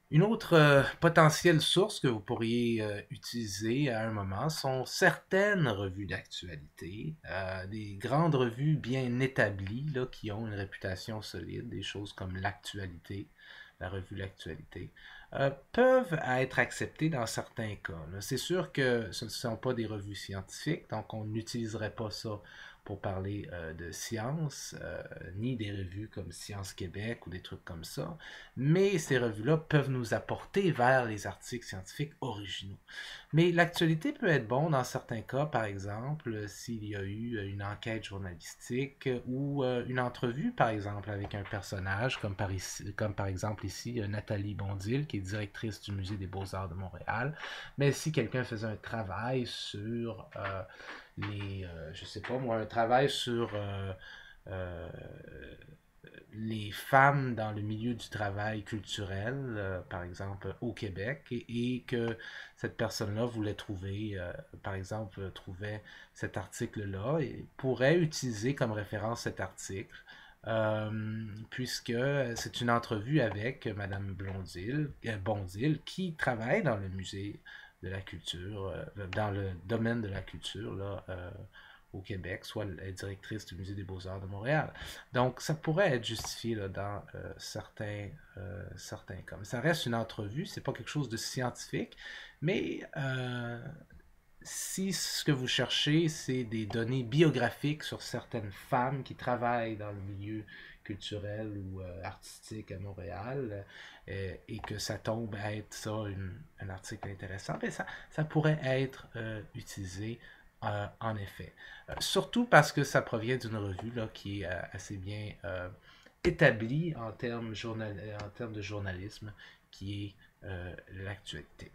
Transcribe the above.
Une autre potentielle source que vous pourriez utiliser à un moment sont certaines revues d'actualité, des grandes revues bien établies là, qui ont une réputation solide, des choses comme l'Actualité, la revue L'Actualité, peuvent être acceptées dans certains cas. C'est sûr que ce ne sont pas des revues scientifiques, donc on n'utiliserait pas ça pour parler de science, ni des revues comme Science Québec ou des trucs comme ça, mais ces revues-là peuvent nous apporter vers les articles scientifiques originaux. Mais l'actualité peut être bon dans certains cas, par exemple, s'il y a eu une enquête journalistique ou une entrevue, par exemple, avec un personnage, comme par exemple ici Nathalie Bondil, qui est directrice du Musée des Beaux-Arts de Montréal. Mais si quelqu'un faisait un travail sur je sais pas moi, un travail sur euh, les femmes dans le milieu du travail culturel, par exemple au Québec, et que cette personne-là voulait trouver, par exemple, trouvait cet article-là et pourrait utiliser comme référence cet article, puisque c'est une entrevue avec Madame Bondil, qui travaille dans le musée de la culture, dans le domaine de la culture, là, au Québec, soit la directrice du Musée des Beaux-Arts de Montréal. Donc, ça pourrait être justifié là, dans certains cas. Mais ça reste une entrevue, c'est pas quelque chose de scientifique, mais si ce que vous cherchez, c'est des données biographiques sur certaines femmes qui travaillent dans le milieu culturel ou artistique à Montréal, et que ça tombe à être ça un article intéressant, ben ça pourrait être utilisé en effet. Surtout parce que ça provient d'une revue là, qui est assez bien établie en termes de journalisme, qui est l'actualité.